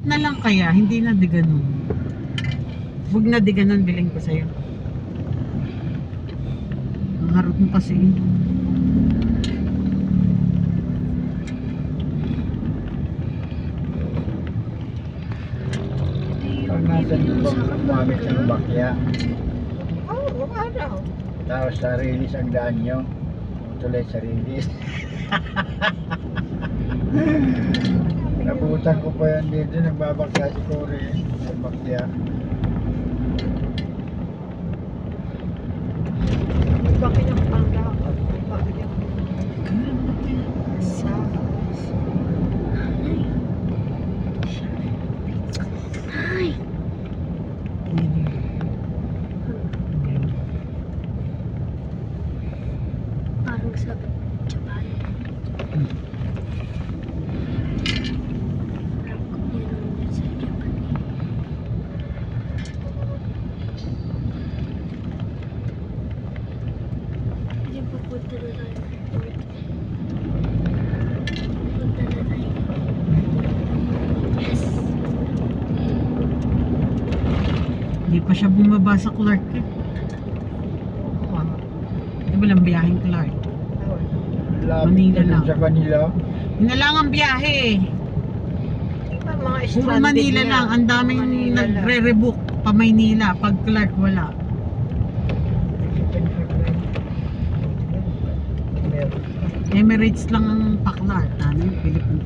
na lang kaya, hindi na di ganun. Huwag na di ganun, bilhin ko sa'yo. Ang harap mo kasi. Pag nasa lubog, gumamit ng bakya. Oo, araw. Tapos sa release ang daan nyo. Tuloy sa release. Nabutan ko pa yan dito. Nagbabakya si Corey. Nagbakya. Bakit ang panggakot? Bakit ang Ay, parang sa Japan. Parang kung meron din sa Japan. Hindi pa punta na tayo. Punta na tayo. Yes! Hindi pa siya bumaba sa Clark eh. Di ba lang biyaheng Clark? Lapit Manila na dun lang. sa kanila. Yun na lang ang biyahe eh. mga Puro stranded Manila niya. lang, ang daming Manila lang. nagre-rebook pa Maynila. Pag Clark wala. Meron. Emirates lang ang pa Clark. Ano yung Philippine